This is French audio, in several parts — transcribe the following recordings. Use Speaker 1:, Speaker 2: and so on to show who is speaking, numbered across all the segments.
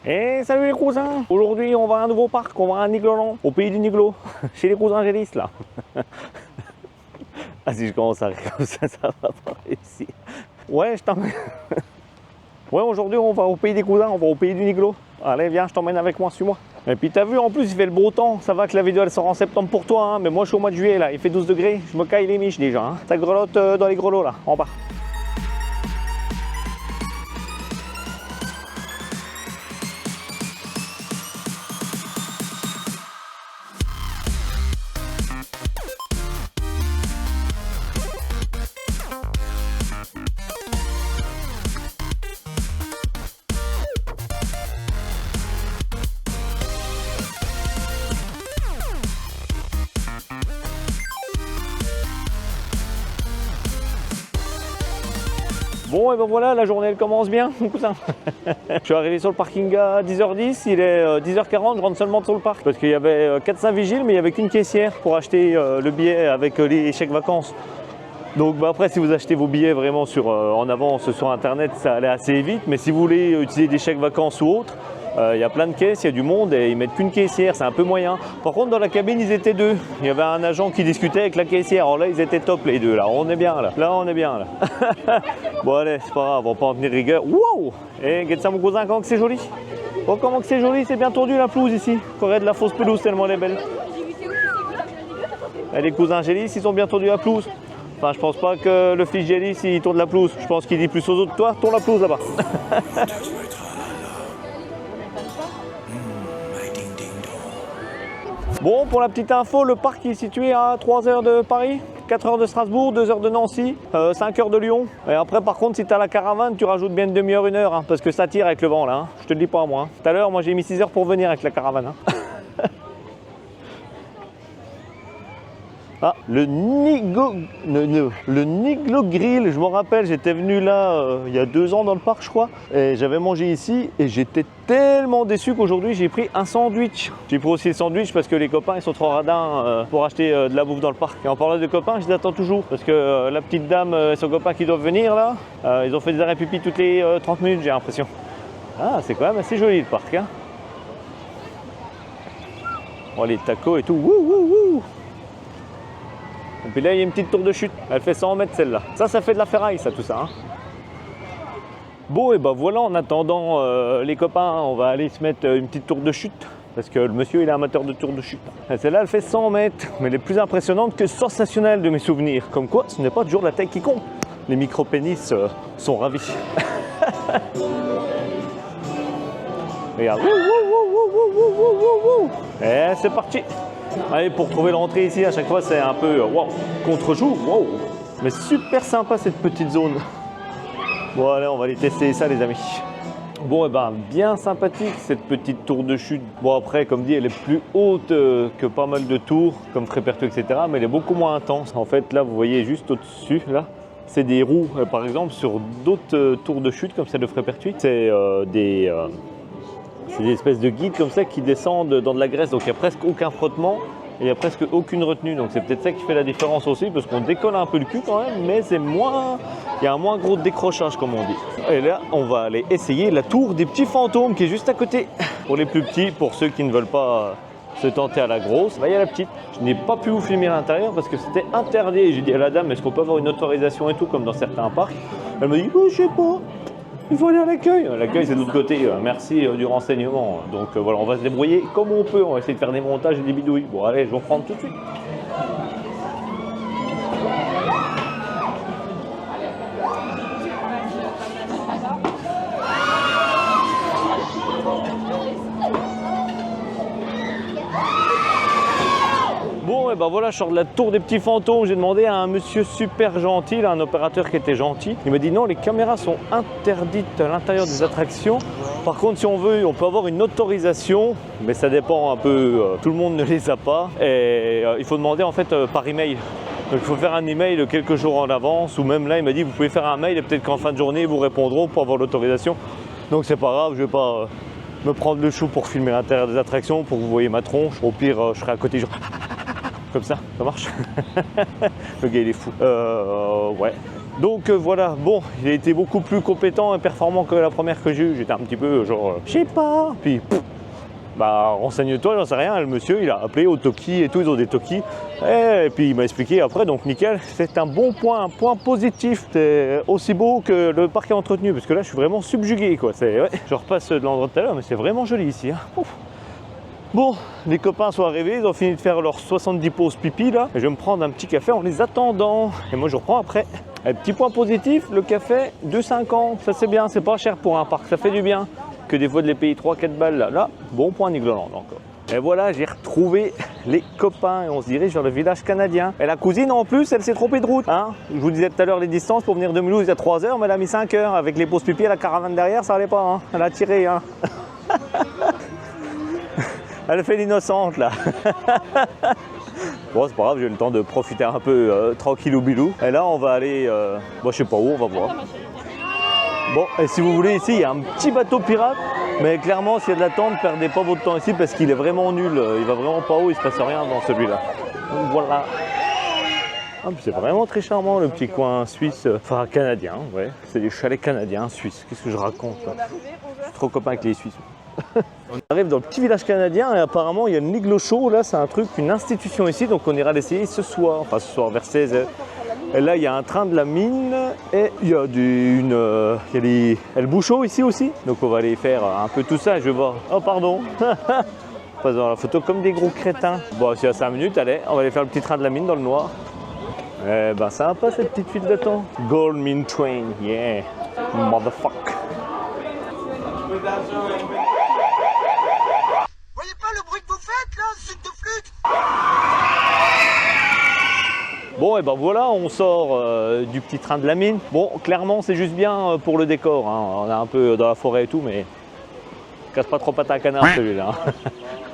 Speaker 1: Et salut les cousins. Aujourd'hui on va à un nouveau parc, on va à Nigloland, au pays du Niglo, chez les cousins Gélis là. Ah si je commence à rire comme ça va pas réussir. Ouais je t'emmène. Ouais aujourd'hui on va au pays des cousins, on va au pays du Niglo. Allez viens je t'emmène avec moi, suis-moi. Et puis t'as vu en plus il fait le beau temps, ça va que la vidéo elle sort en septembre pour toi hein, mais moi je suis au mois de juillet là, il fait 12 degrés, je me caille les miches déjà. Hein. Ça grelotte dans les grelots là, en bas. Bon et ben voilà, la journée elle commence bien mon cousin. Je suis arrivé sur le parking à 10h10, il est 10h40, je rentre seulement sur le parc. Parce qu'il y avait 4-5 vigiles mais il n'y avait qu'une caissière pour acheter le billet avec les chèques vacances. Donc bah, après si vous achetez vos billets vraiment en avance sur internet ça allait assez vite. Mais si vous voulez utiliser des chèques vacances ou autres, il y a plein de caisses, il y a du monde et ils mettent qu'une caissière, c'est un peu moyen. Par contre dans la cabine ils étaient deux, il y avait un agent qui discutait avec la caissière, alors là ils étaient top les deux, là on est bien là, on est bien là. Bon allez c'est pas grave, on va pas en tenir rigueur. Wow. Et regarde ça mon cousin, comment que c'est joli. Oh comment que c'est joli, c'est bien tordu la pelouse ici. Corée de la fausse pelouse tellement elle est belle. Et les cousins Gélis ils ont bien tordu la pelouse. Enfin je pense pas que le fils Gélis il tourne la pelouse, je pense qu'il dit plus aux autres, toi tourne la pelouse là-bas. Bon, pour la petite info, le parc est situé à 3 heures de Paris, 4 heures de Strasbourg, 2 heures de Nancy, 5 heures de Lyon. Et après, par contre, si tu as la caravane, tu rajoutes bien une demi-heure, 1 heure, hein, parce que ça tire avec le vent là. Hein. Je te le dis pas moi. Hein. Tout à l'heure, moi j'ai mis 6 heures pour venir avec la caravane. Hein. Ah, le Niglo Grill, je me rappelle, j'étais venu là il y a 2 ans dans le parc je crois, et j'avais mangé ici et j'étais tellement déçu qu'aujourd'hui j'ai pris un sandwich. J'ai pris aussi le sandwich parce que les copains ils sont trop radins pour acheter de la bouffe dans le parc. Et en parlant de copains, je les attends toujours parce que la petite dame et son copain qui doivent venir là, ils ont fait des arrêts pipi toutes les 30 minutes j'ai l'impression. Ah c'est quand même assez joli le parc hein. Oh les tacos et tout, wouh wouh wouh. Et puis là, il y a une petite tour de chute. Elle fait 100 mètres celle-là. Ça fait de la ferraille, ça, tout ça. Hein. Bon, et ben voilà, en attendant les copains, on va aller se mettre une petite tour de chute. Parce que le monsieur, il est amateur de tour de chute. Et celle-là, elle fait 100 mètres. Mais elle est plus impressionnante que sensationnelle de mes souvenirs. Comme quoi, ce n'est pas toujours la taille qui compte. Les micro-pénis sont ravis. Regarde. Et c'est parti. Allez, pour trouver l'entrée ici, à chaque fois, c'est un peu wow, contre-jour. Wow. Mais super sympa cette petite zone. Bon, allez, on va aller tester ça, les amis. Bon, et ben, bien sympathique cette petite tour de chute. Bon, après, comme dit, elle est plus haute que pas mal de tours, comme Frépertuis, etc. Mais elle est beaucoup moins intense. En fait, là, vous voyez juste au-dessus, là, c'est des roues. Par exemple, sur d'autres tours de chute, comme celle de Frépertuis, c'est des espèces de guides comme ça qui descendent dans de la graisse, donc il n'y a presque aucun frottement et il n'y a presque aucune retenue. Donc c'est peut-être ça qui fait la différence aussi, parce qu'on décolle un peu le cul quand même, mais c'est moins, il y a un moins gros décrochage comme on dit. Et là, on va aller essayer la tour des petits fantômes qui est juste à côté. Pour les plus petits, pour ceux qui ne veulent pas se tenter à la grosse, bah, il y a la petite. Je n'ai pas pu vous filmer à l'intérieur parce que c'était interdit. J'ai dit à la dame, est-ce qu'on peut avoir une autorisation et tout, comme dans certains parcs? Elle me dit, oh, je sais pas. Il faut aller à l'accueil. L'accueil, c'est de l'autre côté. Merci du renseignement. Donc voilà, on va se débrouiller comme on peut. On va essayer de faire des montages et des bidouilles. Bon, allez, je vais reprendre tout de suite. Bon, et ben voilà, je sors de la tour des petits fantômes. J'ai demandé à un monsieur super gentil, là, un opérateur qui était gentil. Il m'a dit non, les caméras sont interdites à l'intérieur des attractions. Par contre, si on veut, on peut avoir une autorisation, mais ça dépend un peu. Tout le monde ne les a pas. Et il faut demander en fait par email. Donc il faut faire un email quelques jours en avance, ou même là, il m'a dit vous pouvez faire un mail et peut-être qu'en fin de journée, ils vous répondront pour avoir l'autorisation. Donc c'est pas grave, je vais pas me prendre le chou pour filmer l'intérieur des attractions, pour que vous voyez ma tronche. Au pire, je serai à côté, comme ça marche. Le gars il est fou. Ouais. Donc voilà, bon, il a été beaucoup plus compétent et performant que la première que j'ai eue. J'étais un petit peu genre, je sais pas. Puis, bah renseigne-toi, j'en sais rien. Le monsieur, il a appelé au Toki et tout, ils ont des Toki. Et puis il m'a expliqué après, donc nickel. C'est un bon point, un point positif. C'est aussi beau que le parc est entretenu, parce que là, je suis vraiment subjugué, quoi. Ouais, je repasse de l'endroit de tout à l'heure, mais c'est vraiment joli ici. Hein. Ouf. Bon, les copains sont arrivés, ils ont fini de faire leurs 70 pauses pipi là. Et je vais me prendre un petit café en les attendant. Et moi, je reprends après. Et petit point positif, le café 2,50. Ça, c'est bien, c'est pas cher pour un parc, ça fait du bien. Que des fois de les payer 3-4 balles là. Là, bon point Nigloland encore. Et voilà, j'ai retrouvé les copains et on se dirige vers le village canadien. Et la cousine en plus, elle s'est trompée de route. Hein, je vous disais tout à l'heure les distances pour venir de Mulhouse il y a 3 heures, mais elle a mis 5 heures. Avec les pauses pipi et la caravane derrière, ça allait pas. Hein. Elle a tiré. Hein. Elle fait l'innocente là. Bon, c'est pas grave, j'ai eu le temps de profiter un peu tranquillou bilou. Et là, on va aller, je sais pas où, on va voir. Bon, et si vous voulez, ici, il y a un petit bateau pirate. Mais clairement, s'il y a de l'attente, ne perdez pas votre temps ici parce qu'il est vraiment nul. Il va vraiment pas haut, il se passe rien dans celui-là. Donc voilà. Ah, c'est vraiment très charmant le petit coin suisse, enfin canadien, ouais. C'est des chalets canadiens suisses. Qu'est-ce que je raconte là? Je suis trop copain avec les Suisses. On arrive dans le petit village canadien et apparemment il y a une Iglo Show, là c'est un truc, une institution ici, donc on ira l'essayer ce soir, enfin ce soir vers 16h. Et là il y a un train de la mine et il y a les El Bouchot ici aussi, donc on va aller faire un peu tout ça, je vais voir. Oh pardon. Pas dans la photo comme des gros crétins. Bon, s'il y a 5 minutes, allez, on va aller faire le petit train de la mine dans le noir. Eh ben sympa cette petite file d'attente. Gold Mine Train, yeah, motherfuck.
Speaker 2: Voyez pas le bruit que vous faites là, c'est de flûte.
Speaker 1: Bon, et ben voilà, on sort du petit train de la mine. Bon, clairement, c'est juste bien pour le décor. Hein. On est un peu dans la forêt et tout, mais casse pas trop patin à canard celui-là. Hein.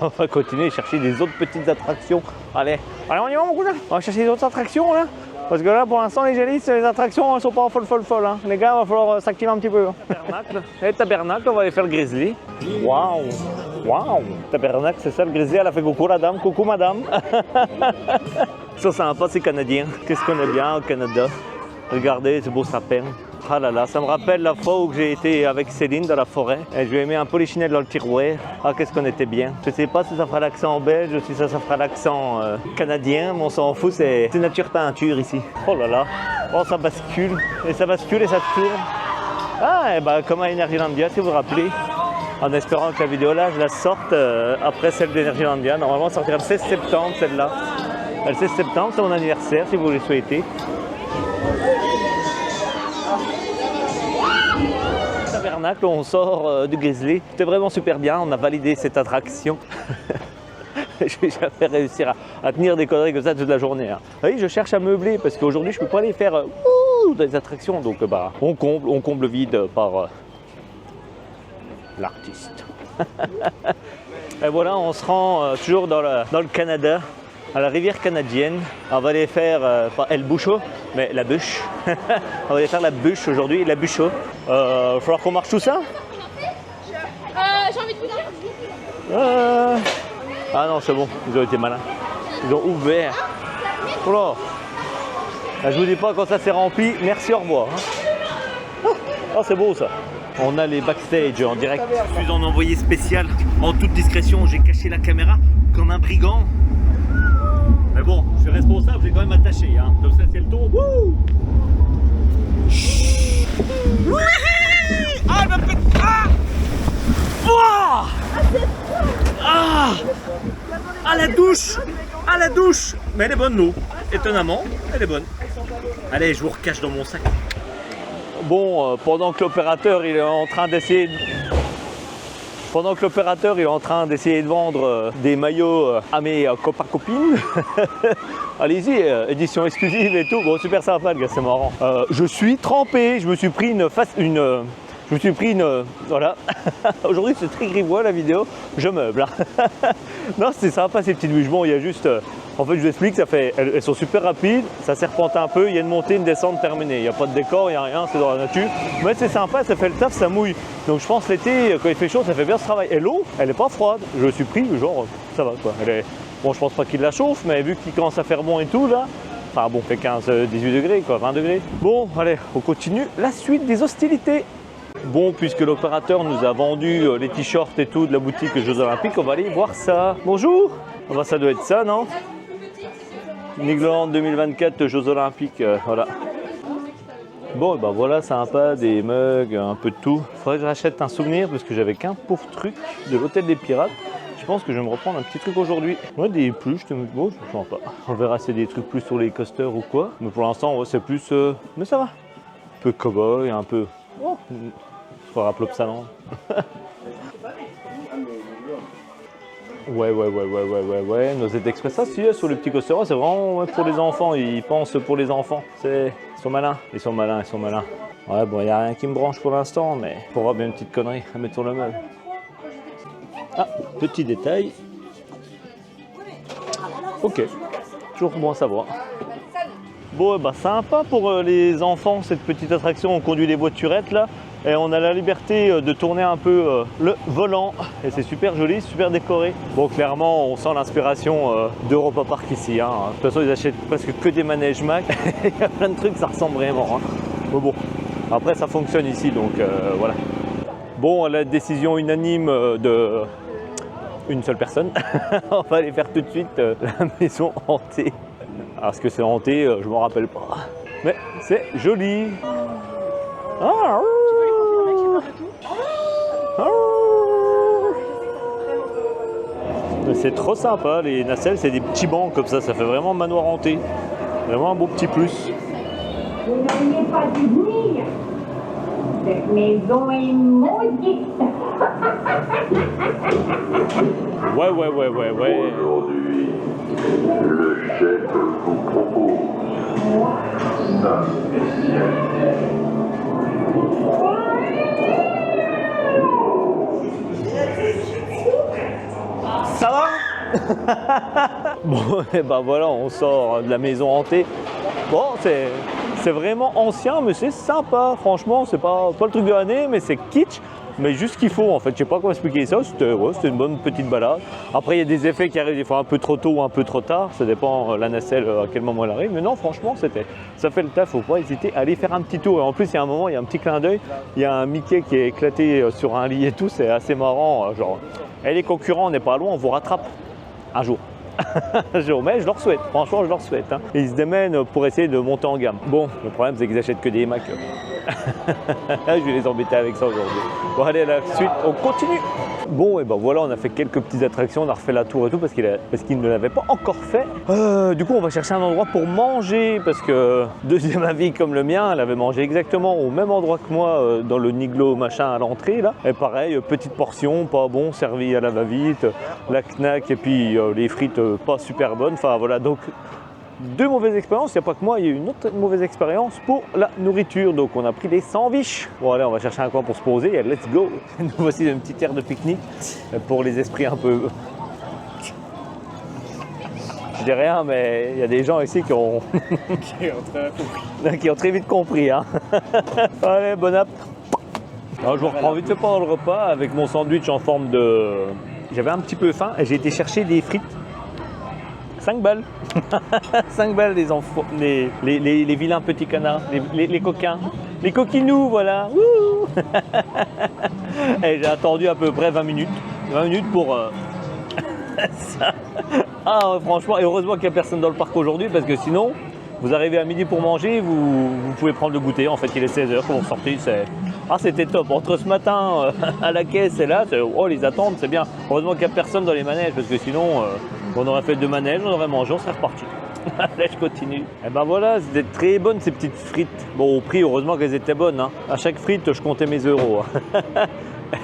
Speaker 1: On va continuer à chercher des autres petites attractions. Allez, on y va mon cousin. On va chercher des autres attractions là. Parce que là, pour l'instant, les gélisses, les attractions ne sont pas folles. Hein. Les gars, il va falloir s'activer un petit peu. Tabernacle. Et tabernacle, on va aller faire le grizzly. Waouh, waouh. Tabernacle, c'est ça le grizzly. Elle a fait coucou la dame, coucou madame. Ça, sympa, c'est canadien. Qu'est-ce qu'on est bien au Canada. Regardez, ce beau sapin. Ah là là, ça me rappelle la fois où j'ai été avec Céline dans la forêt. Et je lui ai mis un polichinelle dans le tiroir. Ah, qu'est-ce qu'on était bien. Je sais pas si ça fera l'accent belge ou si ça fera l'accent canadien, mais on s'en fout, c'est nature peinture ici. Oh là là, oh ça bascule, et ça bascule et ça tourne. Ah, et bah comme à Energylandia, si vous vous rappelez. En espérant que la vidéo là, je la sorte après celle d'Energylandia. Normalement, elle sortira le 16 septembre, celle-là. Le 16 septembre, c'est mon anniversaire, si vous le souhaitez. Tabernacle, on sort du Grizzly. C'était vraiment super bien, on a validé cette attraction. Je vais jamais réussir à tenir des conneries comme ça toute la journée. Hein. Oui, je cherche à meubler parce qu'aujourd'hui je peux pas aller faire des attractions. Donc bah, on comble le vide par l'artiste. Et voilà, on se rend toujours dans le Canada, à la rivière canadienne. On va aller faire, pas El Bouchot, mais la bûche. On va aller faire la bûche aujourd'hui, la bûchot. Il va falloir qu'on marche tout ça.
Speaker 3: J'ai envie de vous dire.
Speaker 1: Ah non, c'est bon, ils ont été malins. Ils ont ouvert. Oh là. Là, je vous dis pas quand ça s'est rempli. Merci, au revoir. Oh, c'est beau ça. On a les backstage en direct. Je suis en envoyé spécial. En toute discrétion, j'ai caché la caméra comme un brigand. Mais bon, je suis responsable, j'ai quand même attaché. Hein. Comme ça, si elle tombe. Wouh. Ah, elle m'a fait. Ah. Ouah. Ah, la douche. Ah, la douche. Mais elle est bonne, l'eau. Étonnamment, elle est bonne. Allez, je vous recache dans mon sac. Bon, pendant que l'opérateur il est en train d'essayer de vendre des maillots à mes copains copines. Allez-y, édition exclusive et tout. Bon, super sympa le gars, c'est marrant. Je suis trempé, je me suis pris voilà. Aujourd'hui c'est très grivois la vidéo, je meuble. Non, c'est sympa ces petites bûches. Bon, il y a juste, en fait je vous explique, elles sont super rapides, ça serpente un peu, il y a une montée, une descente terminée. Il n'y a pas de décor, il n'y a rien, c'est dans la nature. Mais c'est sympa, ça fait le taf, ça mouille. Donc je pense l'été, quand il fait chaud, ça fait bien ce travail. Et l'eau, elle n'est pas froide. Je suis pris, genre, ça va quoi. Bon, je pense pas qu'il la chauffe, mais vu qu'il commence à faire bon et tout là, Enfin bon, fait 15, 18 degrés quoi, 20 degrés. Bon, allez, on continue la suite des hostilités. Bon, puisque l'opérateur nous a vendu les t-shirts et tout de la boutique Jeux Olympiques, on va aller voir ça. Bonjour. Bah, ça doit être ça, non? Nigloland 2024 Jeux Olympiques, voilà. Bon, et bah voilà, sympa, des mugs, un peu de tout. Faudrait que je rachète un souvenir parce que j'avais qu'un pauvre truc de l'hôtel des pirates. Je pense que je vais me reprendre un petit truc aujourd'hui. Ouais, des pluches, bon, je ne sais pas. On verra si c'est des trucs plus sur les coasters ou quoi. Mais pour l'instant, ouais, c'est plus... Mais ça va. Un peu cow-boy, un peu... Oh, faut rappeler Plopsaland. Ouais. Nosette Express, ça, si, sur le petit coaster, c'est vraiment pour les enfants. Ils pensent pour les enfants. Ils sont malins. Ouais, bon, il n'y a rien qui me branche pour l'instant, mais pour avoir bien une petite connerie à mettre sur le meuble. Ah, petit détail. Ok, toujours bon à savoir. Bon, bah sympa pour les enfants, cette petite attraction. On conduit les voiturettes là. Et on a la liberté de tourner un peu le volant. Et c'est super joli, super décoré. Bon, clairement, on sent l'inspiration d'Europa Park ici. Hein. De toute façon, ils achètent presque que des manèges Mac. Il y a plein de trucs, ça ressemble vraiment. Hein. Mais bon, après, ça fonctionne ici, donc voilà. Bon, la décision unanime de une seule personne. On va aller faire tout de suite la maison hantée. Alors, ce que c'est hanté, je m'en rappelle pas. Mais c'est joli. Ah, c'est trop sympa, les nacelles, c'est des petits bancs comme ça fait vraiment manoir hanté. Vraiment un beau petit plus.
Speaker 4: Vous n'auriez pas dû venir. Cette maison est maudite.
Speaker 1: Ouais.
Speaker 5: Aujourd'hui, le chef vous propose sa spécialité.
Speaker 1: Ça va? Bon, et ben voilà, on sort de la maison hantée. Bon, c'est vraiment ancien, mais c'est sympa. Franchement, c'est pas le truc de l'année, mais c'est kitsch. Mais juste ce qu'il faut en fait, je sais pas comment expliquer ça, c'était une bonne petite balade. Après il y a des effets qui arrivent des fois un peu trop tôt ou un peu trop tard, ça dépend la nacelle à quel moment elle arrive. Mais non, franchement, ça fait le taf, faut pas hésiter à aller faire un petit tour. Et en plus, il y a un moment, il y a un petit clin d'œil, il y a un Mickey qui est éclaté sur un lit et tout, c'est assez marrant. Genre, et les concurrents, on n'est pas loin, on vous rattrape un jour. Mais je leur souhaite, franchement je leur souhaite. Hein. Ils se démènent pour essayer de monter en gamme. Bon, le problème c'est qu'ils achètent que des Mac. Je vais les embêter avec ça aujourd'hui. Bon allez, à la suite, on continue. Bon, et ben voilà, on a fait quelques petites attractions, on a refait la tour et tout parce qu'il ne l'avait pas encore fait. Du coup, on va chercher un endroit pour manger parce que deuxième avis comme le mien, elle avait mangé exactement au même endroit que moi dans le Niglo machin à l'entrée là. Et pareil, petite portion, pas bon, servi à la va-vite, la knack et puis les frites pas super bonnes. Enfin voilà, donc deux mauvaises expériences. Il n'y a pas que moi, il y a eu une autre mauvaise expérience pour la nourriture. Donc on a pris des sandwichs. Bon allez, on va chercher un coin pour se poser et let's go. Nous voici une petite aire de pique-nique pour les esprits un peu... Je dis rien, mais il y a des gens ici qui ont... qui ont très vite compris. Hein. Allez, bon app. Alors, je vous reprends vite fait pendant le repas avec mon sandwich en forme de... J'avais un petit peu faim et j'ai été chercher des frites. 5 balles. 5 balles les enfants, les vilains petits canards, les coquins, les coquinous, voilà. Et j'ai attendu à peu près 20 minutes pour ça. Ah franchement, et heureusement qu'il n'y a personne dans le parc aujourd'hui parce que sinon, vous arrivez à midi pour manger, vous pouvez prendre le goûter. En fait, il est 16h quand vous sortez. C'était top. Entre ce matin à la caisse et là, les attentes, c'est bien. Heureusement qu'il n'y a personne dans les manèges parce que sinon, on aurait fait 2 manèges, on aurait mangé, on serait reparti. Là, je continue. Et ben voilà, c'était très bonnes ces petites frites. Bon, au prix, heureusement qu'elles étaient bonnes. Hein. À chaque frite, je comptais mes euros.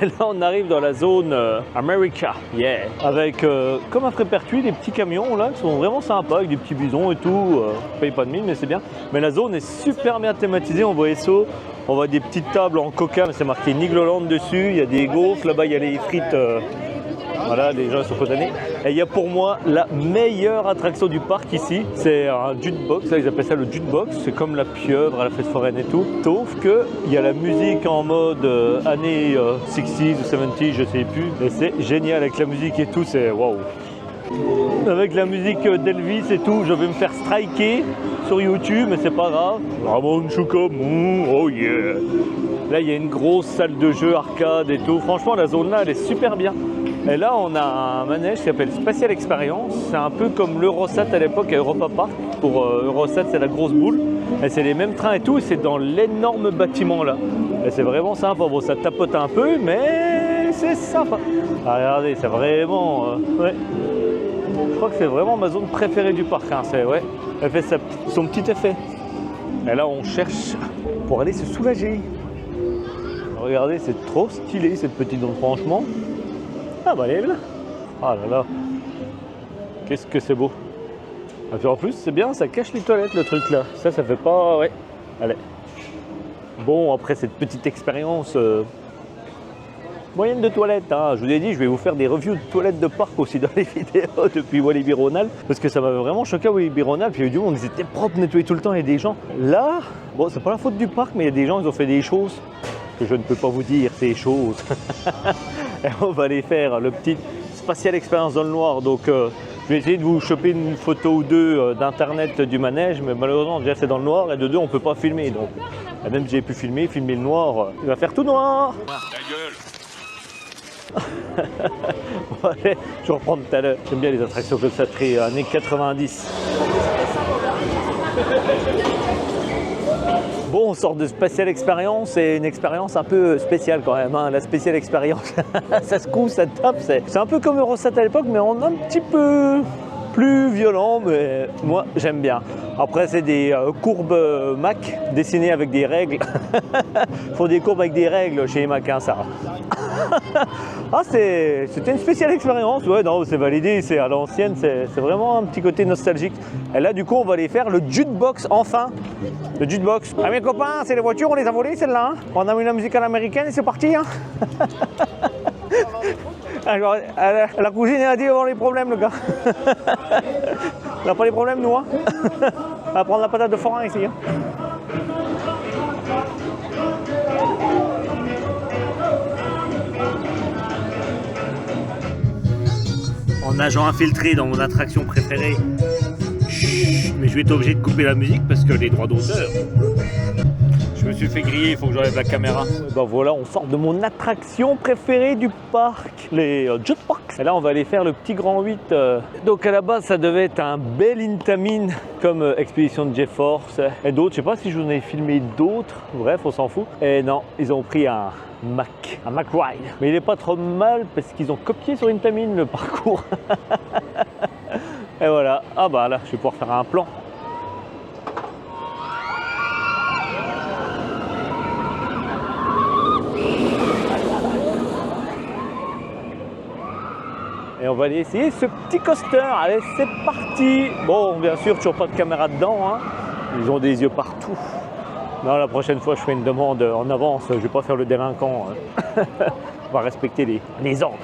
Speaker 1: Et là, on arrive dans la zone America, yeah. Avec, comme un prépertuis, des petits camions là qui sont vraiment sympas, avec des petits bisons et tout. On paye pas de mine, mais c'est bien. Mais la zone est super bien thématisée. On voit SO, on voit des petites tables en coca, mais c'est marqué Nigloland dessus. Il y a des gaufres, là-bas, il y a les frites. Voilà, les gens sont condamnés. Et il y a pour moi la meilleure attraction du parc ici, c'est un jukebox, là ils appellent ça le jukebox, c'est comme la pieuvre à la fête foraine et tout, sauf qu'il y a la musique en mode années 60s ou 70s, je sais plus, et c'est génial avec la musique et tout, c'est waouh. Avec la musique d'Elvis et tout, je vais me faire striker sur YouTube, mais c'est pas grave. Ramon Choucamou, oh yeah. Là, il y a une grosse salle de jeu arcade et tout. Franchement, la zone là, elle est super bien. Et là, on a un manège qui s'appelle Spatial Experience. C'est un peu comme l'Eurosat à l'époque à Europa Park. Pour Eurosat, c'est la grosse boule. Et c'est les mêmes trains et tout. Et c'est dans l'énorme bâtiment là. Et c'est vraiment sympa. Bon, ça tapote un peu, mais c'est sympa. Ah, regardez, c'est vraiment... ouais. Je crois que c'est vraiment ma zone préférée du parc. Hein. Ouais. Elle fait son petit effet. Et là, on cherche pour aller se soulager. Regardez, c'est trop stylé cette petite zone, franchement. Ah bah elle est là. Ah là là. Qu'est-ce que c'est beau. Et puis en plus, c'est bien, ça cache les toilettes le truc là. Ça fait pas... Ouais. Allez. Bon, après cette petite expérience moyenne de toilettes, hein. Je vous ai dit, je vais vous faire des reviews de toilettes de parc aussi dans les vidéos depuis Walibi Ronald. Parce que ça m'avait vraiment choqué à Walibi Ronald. Puis il y a eu du monde, ils étaient propres, nettoyés tout le temps. Il y a des gens... Là, bon, c'est pas la faute du parc, mais il y a des gens, ils ont fait des choses que je ne peux pas vous dire, ces choses. Et on va aller faire le petit Spatial Experience dans le noir. Donc je vais essayer de vous choper une photo ou deux d'internet du manège, mais malheureusement déjà c'est dans le noir et de deux on peut pas filmer. Donc même si j'ai pu filmer le noir, il va faire tout noir. Ta gueule. Bon, allez, je reprends tout à l'heure. J'aime bien les attractions comme ça, très années 90. Bon, on sort de Spatial Experience, c'est une expérience un peu spéciale quand même, hein, la Spatial Experience. Ça se coud, ça tape, c'est un peu comme Eurosat à l'époque, mais on est un petit peu plus violent, mais moi j'aime bien. Après, c'est des courbes Mac dessinées avec des règles. Il faut des courbes avec des règles chez les Mac, hein, ça. Ah, c'était une spéciale expérience, ouais, non, c'est validé, c'est à l'ancienne, c'est vraiment un petit côté nostalgique. Et là, du coup, on va aller faire le jukebox, enfin. Le jukebox. Ah, mes copains, c'est les voitures, on les a volées, celles-là. Hein. On a mis la musique à l'américaine et c'est parti. Hein. Alors, la cousine a dit avoir les problèmes, le gars. On n'a pas les problèmes, nous. Hein. On va prendre la patate de forain ici. Hein. En nageant infiltré dans mon attraction préférée. Chut, mais je vais être obligé de couper la musique parce que les droits d'auteur. Je me suis fait griller, il faut que j'enlève la caméra. Ben voilà, on sort de mon attraction préférée du parc, les jukebox. Et là, on va aller faire le petit grand 8. Donc à la base, ça devait être un bel Intamin comme Expédition de GeForce et d'autres. Je sais pas si je vous en ai filmé d'autres. Bref, on s'en fout. Et non, ils ont pris un Mack Ride. Mais il est pas trop mal parce qu'ils ont copié sur Intamin le parcours. Et voilà. Ah bah là, je vais pouvoir faire un plan. Et on va aller essayer ce petit coaster. Allez, c'est parti. Bon, bien sûr, toujours pas de caméra dedans. Hein. Ils ont des yeux partout. Non, la prochaine fois, je ferai une demande en avance. Je vais pas faire le délinquant. On va respecter les ordres.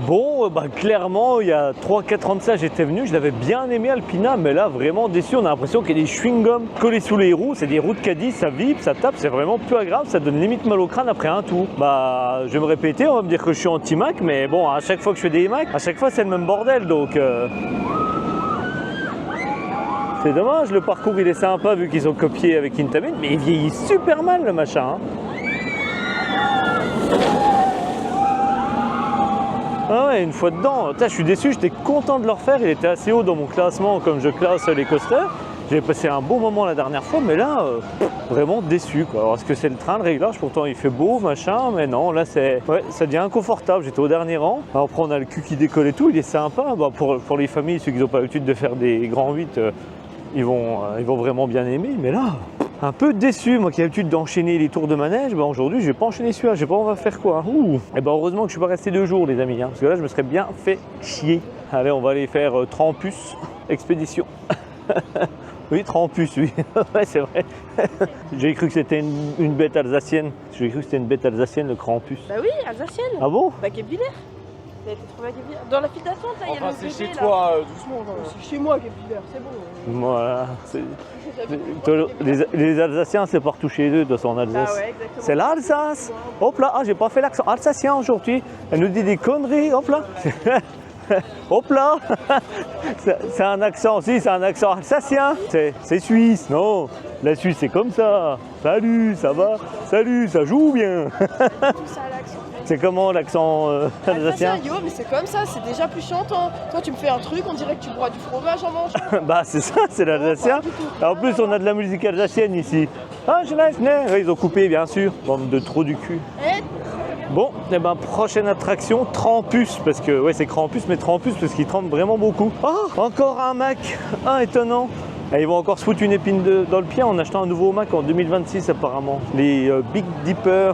Speaker 1: Bon, bah, clairement, il y a 3-4 ans de ça, j'étais venu. Je l'avais bien aimé, Alpina. Mais là, vraiment déçu. On a l'impression qu'il y a des chewing-gums collés sous les roues. C'est des roues de caddie, ça vibre, ça tape. C'est vraiment plus agréable. Ça donne limite mal au crâne après un tour. Bah, je vais me répéter. On va me dire que je suis anti-Mac. Mais bon, à chaque fois que je fais des Mac, à chaque fois, c'est le même bordel. Donc... c'est dommage, le parcours il est sympa vu qu'ils ont copié avec Intamin, mais il vieillit super mal le machin. Hein. Ah ouais, une fois dedans, je suis déçu, j'étais content de le refaire, il était assez haut dans mon classement comme je classe les coasters. J'ai passé un bon moment la dernière fois, mais là, vraiment déçu quoi. Alors, est-ce que c'est le train, le réglage, pourtant il fait beau, machin, mais non, là c'est... Ouais, ça devient inconfortable, j'étais au dernier rang. Alors, après on a le cul qui décolle et tout, il est sympa. Bah, pour les familles, ceux qui n'ont pas l'habitude de faire des grands 8, ils vont vraiment bien aimer, mais là, un peu déçu, moi qui ai l'habitude d'enchaîner les tours de manège, bah aujourd'hui je vais pas enchaîner celui-là, je sais pas on va faire quoi. Ouh. Et bah heureusement que je suis pas resté 2 jours les amis, hein, parce que là je me serais bien fait chier. Allez, on va aller faire Trampus expédition. Oui, Trampus, oui, ouais c'est vrai. J'ai cru que c'était une bête alsacienne. J'ai cru que c'était une bête alsacienne, le Krampus.
Speaker 3: Bah oui, alsacienne.
Speaker 1: Ah bon?
Speaker 3: Bah Guebwiller. Ça a été trouvé à Guebwiller. Dans la file d'attente, il y a le
Speaker 6: c'est
Speaker 3: bébé,
Speaker 6: chez
Speaker 3: là.
Speaker 6: toi, doucement.
Speaker 3: C'est chez moi, Guebwiller, c'est bon.
Speaker 1: Voilà. Les Alsaciens, c'est partout chez eux, de son Alsace.
Speaker 3: Ah ouais, exactement.
Speaker 1: C'est l'Alsace. Hop là, ah, j'ai pas fait l'accent alsacien aujourd'hui. Elle nous dit des conneries, hop là. Hop là. C'est un accent, si, c'est un accent alsacien. C'est suisse, non. La Suisse, c'est comme ça. Salut, ça va? Salut, ça joue bien.
Speaker 3: Tout ça à l'accent.
Speaker 1: C'est comment l'accent alsacien?
Speaker 3: Yo, mais c'est comme ça, c'est déjà plus chantant. Toi, tu me fais un truc, on dirait que tu bois du fromage en mangeant.
Speaker 1: Bah c'est ça, c'est l'alsacien. En plus on a de la musique alsacienne ici. Ah je laisse, ouais, ils ont coupé bien sûr. Bande de trop du cul. Bon, et ben prochaine attraction, Trampus, parce que ouais c'est Krampus, mais Trampus parce qu'il trempe vraiment beaucoup. Ah, encore un Mac, ah étonnant. Et ils vont encore se foutre une épine dans le pied en achetant un nouveau Mac en 2026 apparemment. Les Big Dipper,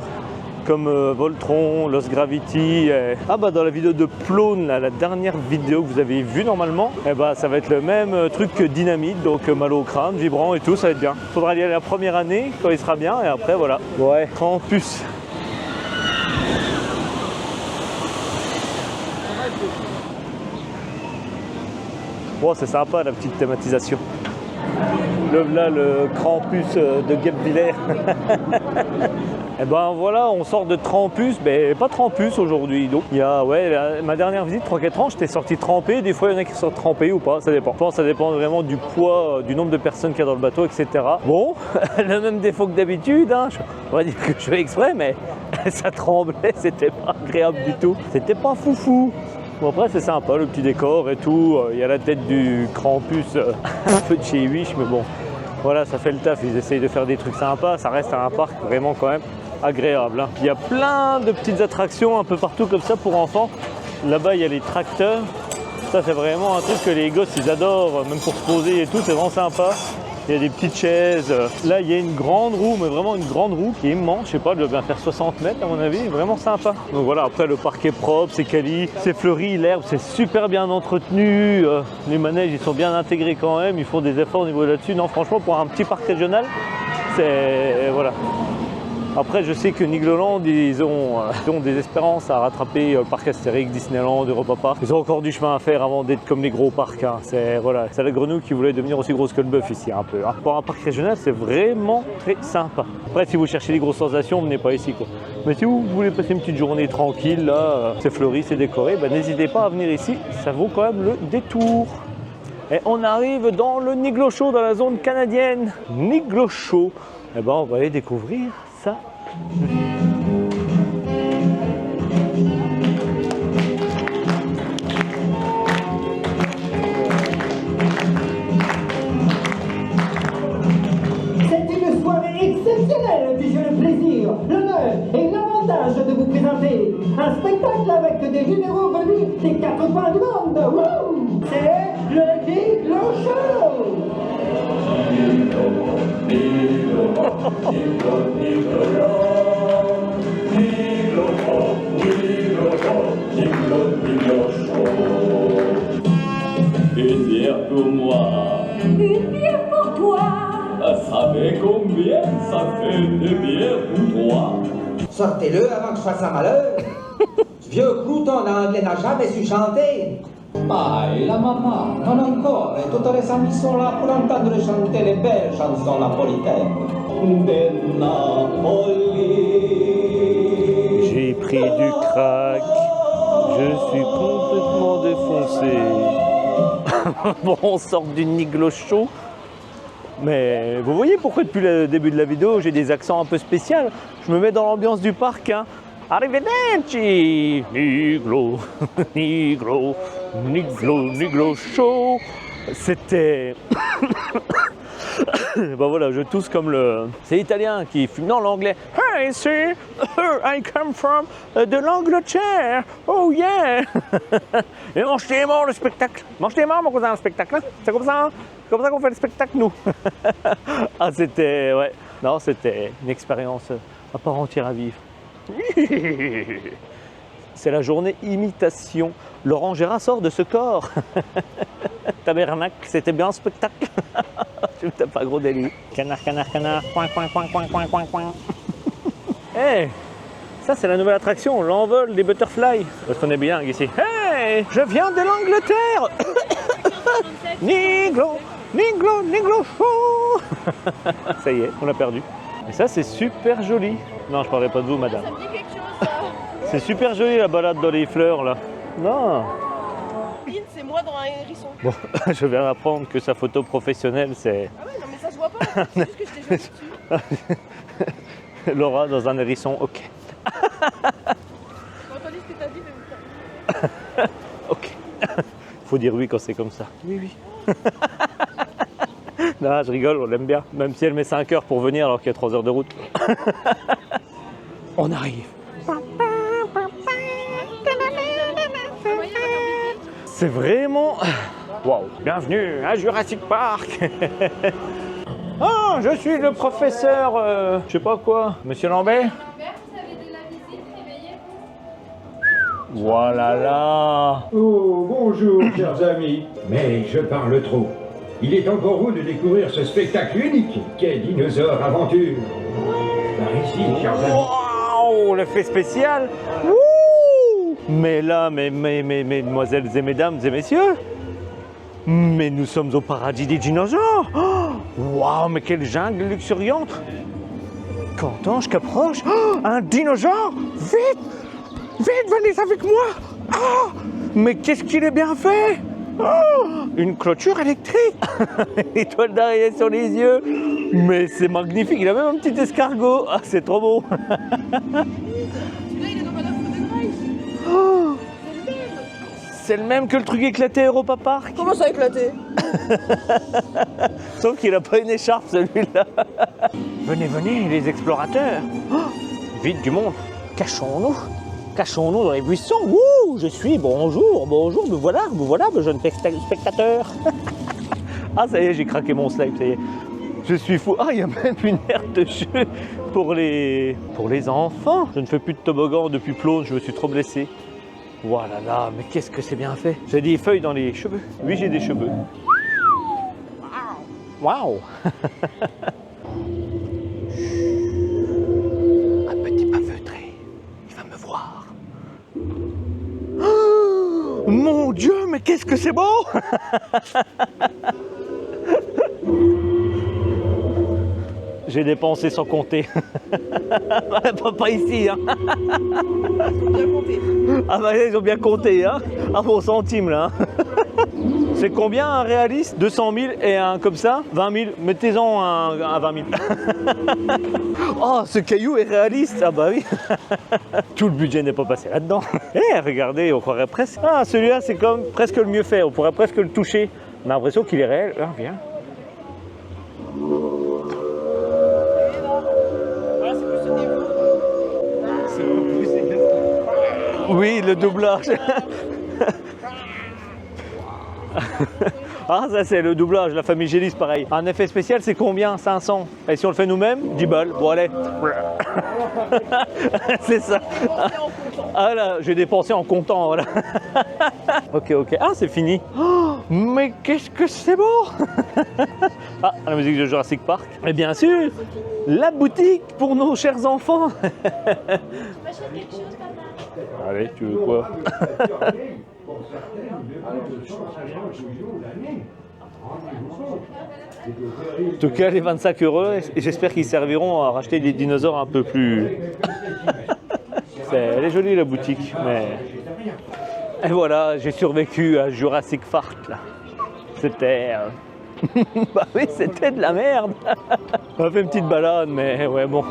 Speaker 1: comme Voltron, Lost Gravity. Ah bah dans la vidéo de Plone, là, la dernière vidéo que vous avez vue normalement, eh bah ça va être le même truc que Dynamite, donc mal au crâne, vibrant et tout, ça va être bien. Faudra y aller la première année quand il sera bien et après voilà. Ouais, Krampus. Oh c'est sympa la petite thématisation. Là le Krampus de Guebwiller. Et ben voilà, on sort de Trampus, mais pas Trampus aujourd'hui. Donc il y a, ouais, ma dernière visite, 3-4 ans, j'étais sorti trempé. Des fois il y en a qui sortent trempés ou pas, ça dépend. Je pense que ça dépend vraiment du poids, du nombre de personnes qu'il y a dans le bateau, etc. Bon, le même défaut que d'habitude, hein. On va dire que je fais exprès, mais ça tremblait, c'était pas agréable du tout. C'était pas foufou. Bon après c'est sympa, le petit décor et tout. Il y a la tête du Krampus, un peu de chez Wish, mais bon. Voilà, ça fait le taf, ils essayent de faire des trucs sympas, ça reste un parc vraiment quand même agréable. Hein. Il y a plein de petites attractions un peu partout comme ça pour enfants. Là-bas, il y a les tracteurs. Ça, c'est vraiment un truc que les gosses, ils adorent, même pour se poser et tout, c'est vraiment sympa. Il y a des petites chaises. Là, il y a une grande roue, mais vraiment une grande roue qui est immense. Je sais pas, elle doit bien faire 60 mètres à mon avis. Vraiment sympa. Donc voilà, après, le parc est propre, c'est quali, c'est fleuri, l'herbe, c'est super bien entretenu. Les manèges, ils sont bien intégrés quand même. Ils font des efforts au niveau là-dessus. Non, franchement, pour un petit parc régional, c'est... voilà. Après, je sais que Nigloland, ils ont des espérances à rattraper le parc Astérix, Disneyland, Europa Park. Ils ont encore du chemin à faire avant d'être comme les gros parcs. Hein. C'est voilà, la grenouille qui voulait devenir aussi grosse que le bœuf ici, un peu. Hein. Pour un parc régional, c'est vraiment très sympa. Après, si vous cherchez des grosses sensations, venez pas ici, quoi. Mais si vous voulez passer une petite journée tranquille, là, c'est fleuri, c'est décoré, ben, n'hésitez pas à venir ici. Ça vaut quand même le détour. Et on arrive dans le Niglo Show, dans la zone canadienne. Niglo Show. Eh ben, on va aller découvrir ça.
Speaker 6: C'est une soirée exceptionnelle que j'ai le plaisir, l'honneur et l'avantage de vous présenter un spectacle avec des généraux venus des 4 coins du monde. Wouh! C'est le Niglo Show!
Speaker 7: Une bière pour moi,
Speaker 4: Une bière pour toi.
Speaker 7: savez combien ça fait de bière pour toi?
Speaker 6: Sortez-le avant que je fasse un malheur. Ce vieux crouton d'anglais n'a jamais su chanter.
Speaker 7: Mai, la maman, non encore, et toutes les amis sont là pour entendre chanter les belles chansons napolitaines. De Napoli.
Speaker 1: J'ai pris du crack, je suis complètement défoncé. Bon, on sort du Niglo Show. Mais vous voyez pourquoi depuis le début de la vidéo, j'ai des accents un peu spéciaux. Je me mets dans l'ambiance du parc. Hein. Arrivederci, Niglo, Niglo, Niglo, Niglo Show. C'était... Ben voilà, je tousse comme le... C'est l'italien qui fume. Non, l'anglais. Hey, c'est... I come from de l'Angleterre. Oh yeah. Et mange tes morts le spectacle. Mange tes morts, mon cousin, le spectacle. Hein? C'est comme ça, hein? C'est comme ça qu'on fait le spectacle, nous. Ah, c'était... Ouais. Non, c'était une expérience à part entière à vivre. C'est la journée imitation. Laurent Gérard sort de ce corps. Tabernacle, c'était bien un spectacle. Tu me tapes pas gros délire. Canard, canard, canard, coin, coin, coin, coin, coin, coin, coin. Hey, ça c'est la nouvelle attraction, l'envol des butterflies. Parce qu'on est bien ici. Hey, je viens de l'Angleterre. Niglo, Niglo, Niglo Show. Ça y est, on l'a perdu. Et ça c'est super joli. Non, je parlais pas de vous, madame.
Speaker 3: Ça me dit quelque chose, ça.
Speaker 1: C'est super joli la balade dans les fleurs là. Non.
Speaker 3: LinkedIn, c'est moi dans un hérisson.
Speaker 1: Bon, je viens d'apprendre que sa photo professionnelle, c'est
Speaker 3: Ah ouais, non, mais ça se voit pas. C'est juste que je t'ai jamais dessus.
Speaker 1: Laura dans un hérisson, ok.
Speaker 3: J'ai entendu ce que t'as dit, mais
Speaker 1: Ok. Faut dire oui quand c'est comme ça. Oui, oui. Non, je rigole, on l'aime bien. Même si elle met 5 heures pour venir alors qu'il y a 3 heures de route. On arrive. C'est vraiment... Waouh. Bienvenue à Jurassic Park. Ah, je suis le professeur... je sais pas quoi. Monsieur Lambert. Voilà là.
Speaker 8: Oh, bonjour, chers amis. Mais je parle trop. Il est encore vous de découvrir ce spectacle unique qu'est Dinosaure Aventure. Par ici, chers amis.
Speaker 1: Waouh, l'effet spécial. Wouh. Mais là, mesdemoiselles et mesdames et messieurs, mais nous sommes au paradis des dinosaures. Waouh, mais quelle jungle luxuriante. Qu'entends-je qu'approche un dinosaure. Vite, vite, venez avec moi. Ah, mais qu'est-ce qu'il est bien fait. Oh, une clôture électrique. Étoile d'araignée sur les yeux. Mais c'est magnifique, il a même un petit escargot. Ah, c'est trop beau.
Speaker 3: celui-là, il est dans Madame Fraudenreich.
Speaker 1: Oh,
Speaker 3: C'est le même.
Speaker 1: c'est le même que le truc éclaté Europa Park.
Speaker 3: Comment ça a éclaté?
Speaker 1: Sauf qu'il n'a pas une écharpe celui-là. Venez, venez les explorateurs. Oh, vite du monde. Cachons-nous. Cachons-nous dans les buissons. Ouh, je suis, bonjour, me voilà, jeune spectateur. Ah, ça y est, j'ai craqué mon slime, ça y est. Je suis fou. Ah, il y a même une aire de jeu pour les enfants. Je ne fais plus de toboggan depuis Plone, je me suis trop blessé. Voilà là, mais qu'est-ce que c'est bien fait. J'ai des feuilles dans les cheveux. Oui, j'ai des cheveux. Waouh. Un petit pas feutré. Il va me voir. Oh, mon Dieu, mais qu'est-ce que c'est beau. J'ai dépensé sans compter. Pas ici, hein.
Speaker 3: Bien compté.
Speaker 1: Ah bah ils ont bien compté, hein. À vos centimes, là. C'est combien un réaliste? 200 000 et un comme ça 20 000. Mettez-en un 20 000. Oh, ce caillou est réaliste. Ah bah oui. Tout le budget n'est pas passé là-dedans. Eh, regardez, on croirait presque... Ah, celui-là, c'est comme presque le mieux fait. On pourrait presque le toucher. On a l'impression qu'il est réel. Ah, viens. Oui, le doublage. Ah, ça c'est le doublage, la famille Gélis, pareil. Un effet spécial, c'est combien? 500. Et si on le fait nous-mêmes, 10 balles. Bon, allez. C'est ça. Ah là, j'ai dépensé en comptant, voilà. Ok, ok. Ah, c'est fini. Oh, mais qu'est-ce que c'est beau. Ah, la musique de Jurassic Park. Et bien sûr, la boutique pour nos chers enfants. Allez, tu veux quoi? En tout cas, les 25 €, et j'espère qu'ils serviront à racheter des dinosaures un peu plus... Elle est jolie la boutique, mais... Et voilà, j'ai survécu à Jurassic Park, là. C'était... Bah oui, c'était de la merde. On a fait une petite balade, mais ouais, bon.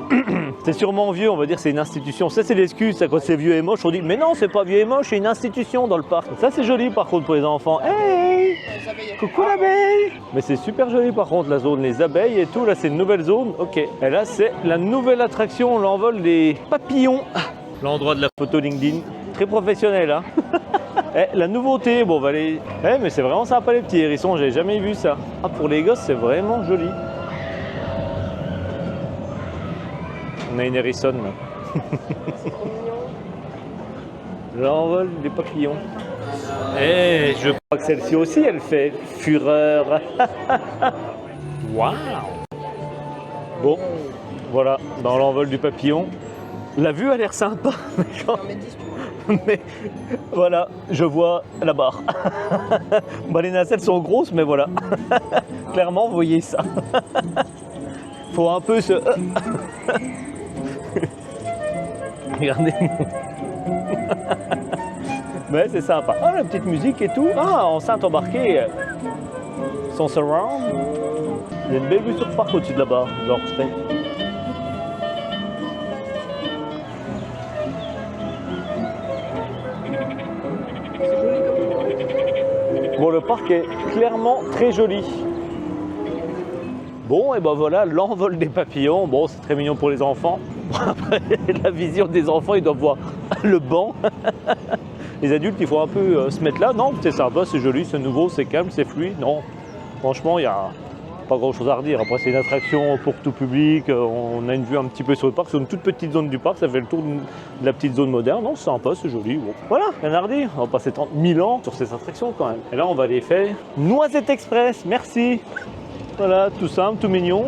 Speaker 1: C'est sûrement vieux, on va dire, c'est une institution. Ça, c'est l'excuse, ça, quand c'est vieux et moche, on dit, mais non, c'est pas vieux et moche, c'est une institution dans le parc. Ça, c'est joli, par contre, pour les enfants. Hey, coucou l'abeille. Mais c'est super joli, par contre, la zone, les abeilles et tout. Là, c'est une nouvelle zone, ok. Et là, c'est la nouvelle attraction, l'envol des papillons. L'endroit de la photo LinkedIn, très professionnel, hein. Eh, la nouveauté, bon, on va aller... Eh, mais c'est vraiment sympa les petits hérissons, j'avais jamais vu ça. Ah, pour les gosses, c'est vraiment joli. On a une hérissonne, là. L'envol des papillons. Eh, je crois que celle-ci aussi, elle fait fureur. Waouh. Bon, voilà, dans l'envol du papillon. La vue a l'air sympa. Mais voilà, je vois la barre. Bah, les nacelles sont grosses, mais voilà. Clairement, vous voyez ça. Faut un peu se... Regardez. Mais c'est sympa. Ah, la petite musique et tout. Ah, enceinte embarquée. Son surround. Il y a une belle vue sur le parc au-dessus de là-bas. Genre, bon, le parc est clairement très joli. Bon, et ben voilà, l'envol des papillons. Bon, c'est très mignon pour les enfants. Après, la vision des enfants, ils doivent voir le banc. Les adultes, il faut un peu se mettre là. Non, c'est sympa, c'est joli, c'est nouveau, c'est calme, c'est fluide. Non, franchement, il n'y a pas grand-chose à redire. Après, c'est une attraction pour tout public. On a une vue un petit peu sur le parc. C'est une toute petite zone du parc. Ça fait le tour de la petite zone moderne. Non, c'est sympa, c'est joli. Bon. Voilà, rien à redire. On va passer 30 000 ans sur ces attractions quand même. Et là, on va aller faire Noisette Express. Merci. Voilà, tout simple, tout mignon.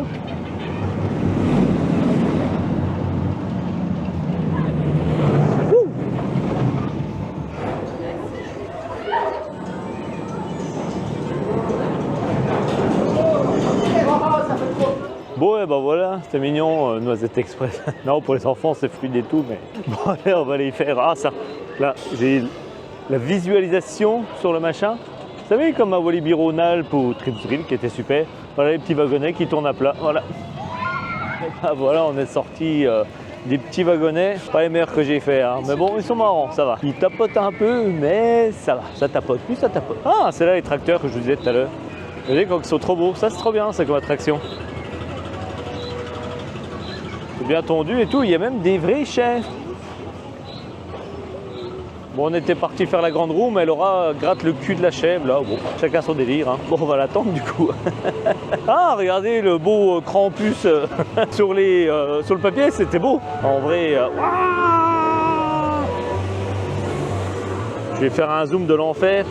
Speaker 1: Bon, et ben voilà, c'est mignon, Noisette Express. Non, pour les enfants, c'est fluide et tout, mais bon, allez, on va les faire. Ah, ça, là, j'ai la visualisation sur le machin. Vous savez, comme à Walibi Rhône-Alpes ou Trip Drill, qui était super. Voilà, les petits wagonnets qui tournent à plat, voilà. Et ben voilà, on est sorti des petits wagonnets, pas les meilleurs que j'ai fait, hein. Mais bon, ils sont marrants, ça va. Ils tapotent un peu, mais ça va, ça tapote, plus ça tapote. Ah, c'est là les tracteurs que je vous disais tout à l'heure. Vous voyez, quand ils sont trop beaux, ça c'est trop bien, ça comme attraction. C'est bien tendu et tout, il y a même des vrais chefs. Bon, on était parti faire la grande roue, mais Laura gratte le cul de la chèvre, là. Bon, chacun son délire, hein. Bon, on va l'attendre du coup. Ah, regardez le beau Krampus sur le papier, c'était beau. En vrai, je vais faire un zoom de l'enfer.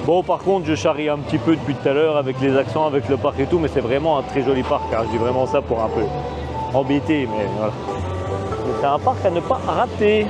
Speaker 1: Bon, par contre, je charrie un petit peu depuis tout à l'heure avec les accents, avec le parc et tout, mais c'est vraiment un très joli parc, hein. Je dis vraiment ça pour un peu embêter, mais voilà. C'est un parc à ne pas rater.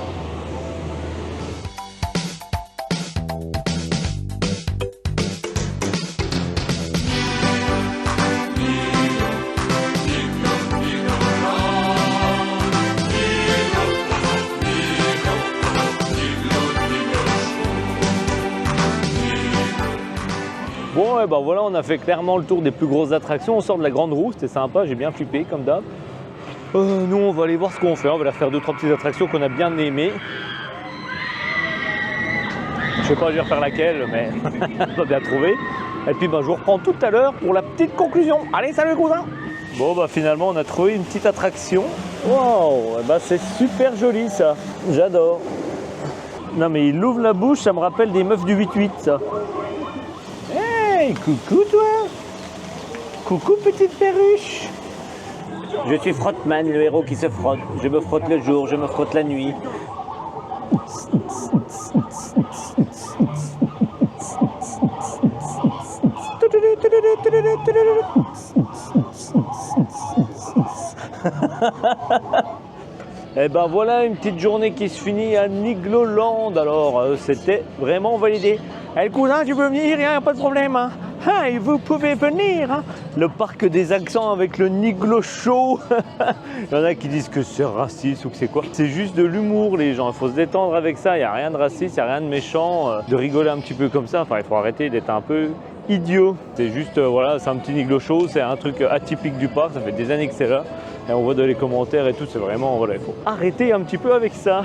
Speaker 1: Bon, et ben voilà, on a fait clairement le tour des plus grosses attractions. On sort de la grande roue, c'était sympa, j'ai bien flippé comme d'hab. Nous, on va aller voir ce qu'on fait. On va aller faire 2-3 petites attractions qu'on a bien aimées. Je sais pas, je vais refaire laquelle, mais on va bien trouver. Et puis, ben, je vous reprends tout à l'heure pour la petite conclusion. Allez, salut les cousins! Bon, bah finalement, on a trouvé une petite attraction. Wow, bah, c'est super joli ça. J'adore. Non, mais il ouvre la bouche, ça me rappelle des meufs du 8-8, ça. Hey, coucou toi! Coucou petite perruche! Je suis Frottman, le héros qui se frotte. Je me frotte le jour, je me frotte la nuit. Et ben voilà une petite journée qui se finit à Nigloland. Alors c'était vraiment validé. Eh le cousin, tu peux venir, il n'y a pas de problème, hein. Hey, vous pouvez venir, hein. Le parc des accents avec le Niglo Show. Il y en a qui disent que c'est raciste ou que c'est quoi. C'est juste de l'humour, les gens. Il faut se détendre avec ça. Il n'y a rien de raciste, il n'y a rien de méchant. De rigoler un petit peu comme ça. Enfin, il faut arrêter d'être un peu idiot. C'est juste, voilà, c'est un petit Niglo Show. C'est un truc atypique du parc. Ça fait des années que c'est là. Et on voit dans les commentaires et tout. C'est vraiment, voilà, il faut arrêter un petit peu avec ça.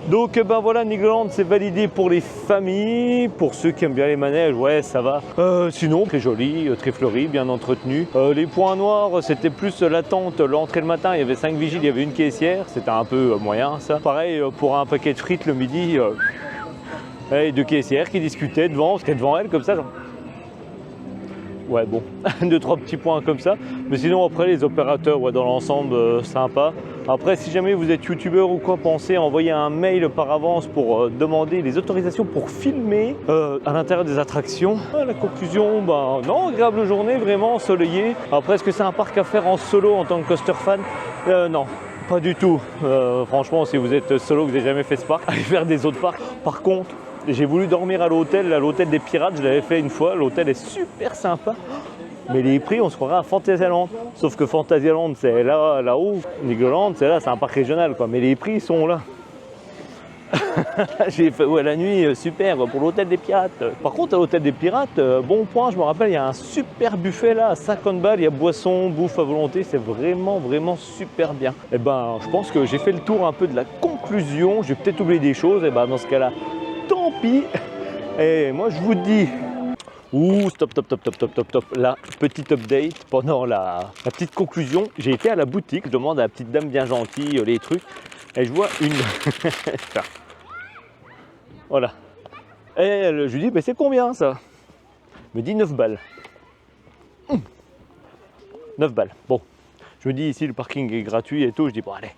Speaker 1: Donc ben voilà, Nigloland c'est validé pour les familles, pour ceux qui aiment bien les manèges, ouais ça va. Sinon très joli, très fleuri, bien entretenu. Les points noirs c'était plus l'attente, l'entrée le matin, il y avait 5 vigiles, il y avait une caissière, c'était un peu moyen ça. Pareil pour un paquet de frites le midi, et 2 caissières qui discutaient devant, c'était devant elles comme ça genre. Ouais bon, 2-3 petits points comme ça. Mais sinon après les opérateurs, ouais, dans l'ensemble sympa. Après si jamais vous êtes youtubeur ou quoi, pensez à envoyer un mail par avance pour demander les autorisations pour filmer à l'intérieur des attractions. La conclusion, ben non, agréable journée, vraiment ensoleillée. Après est-ce que c'est un parc à faire en solo en tant que coaster fan? Non. Pas du tout. Franchement, si vous êtes solo, que vous n'avez jamais fait ce parc, allez faire des autres parcs. Par contre, j'ai voulu dormir à l'hôtel des Pirates, je l'avais fait une fois. L'hôtel est super sympa. Mais les prix, on se croirait à Fantasyland. Sauf que Fantasyland, c'est là-haut. Legoland, c'est là, c'est un parc régional, quoi. Mais les prix, ils sont là. J'ai fait ouais, la nuit, super, pour l'hôtel des pirates. Par contre, à l'hôtel des pirates, bon point, je me rappelle, il y a un super buffet là, à 50 balles, il y a boisson, bouffe à volonté, c'est vraiment, vraiment super bien. Et ben, je pense que j'ai fait le tour un peu de la conclusion, j'ai peut-être oublié des choses, et ben dans ce cas-là, tant pis. Et moi, je vous dis... Ouh, stop, la petite update pendant la petite conclusion. J'ai été à la boutique, je demande à la petite dame bien gentille les trucs, et je vois une... voilà. Et je lui dis, mais c'est combien ça? Elle me dit 9 balles. 9 balles, bon. Je me dis, ici le parking est gratuit et tout, je dis, bon allez,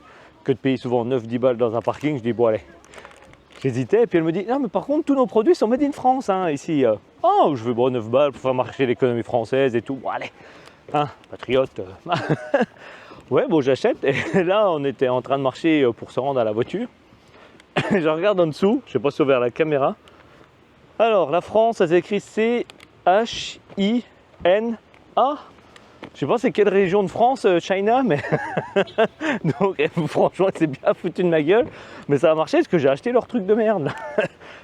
Speaker 1: que de payer souvent 9-10 balles dans un parking, je dis, bon allez. J'hésitais, et puis elle me dit, non mais par contre, tous nos produits sont made in France, hein, ici. Oh, je veux bon 9 balles pour faire marcher l'économie française et tout. Bon, allez, hein, patriote. Ouais, bon, j'achète. Et là, on était en train de marcher pour se rendre à la voiture. Je regarde en dessous, je sais pas si vers la caméra. Alors, la France, ça s'écrit C-H-I-N-A. Je sais pas c'est quelle région de France, China, mais donc franchement c'est bien foutu de ma gueule, mais ça a marché parce que j'ai acheté leur truc de merde.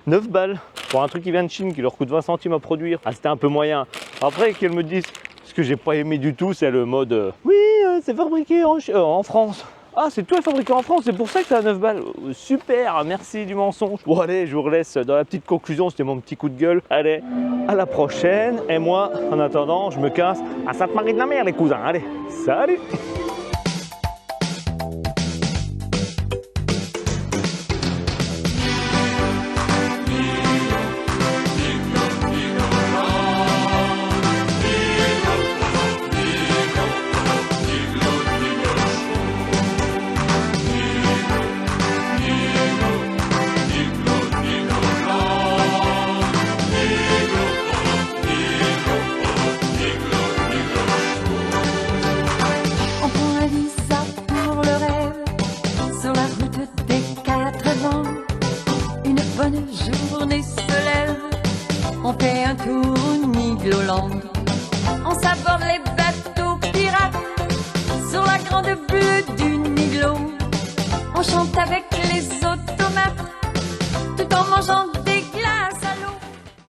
Speaker 1: 9 balles pour un truc qui vient de Chine qui leur coûte 20 centimes à produire. Ah, c'était un peu moyen. Après qu'elles me disent, ce que j'ai pas aimé du tout, c'est le mode oui, c'est fabriqué en France. Ah, c'est tout fabriqué en France, c'est pour ça que c'est à 9 balles. Super, merci du mensonge. Bon allez, je vous relaisse dans la petite conclusion, c'était mon petit coup de gueule. Allez, à la prochaine. Et moi, en attendant, je me casse à Sainte-Marie de la Mer, les cousins. Allez, salut!
Speaker 9: Journée se lève, on fait un tour au Nigloland. On s'aborde les bateaux pirates sur la grande bleue du Niglo. On chante avec les automates tout en mangeant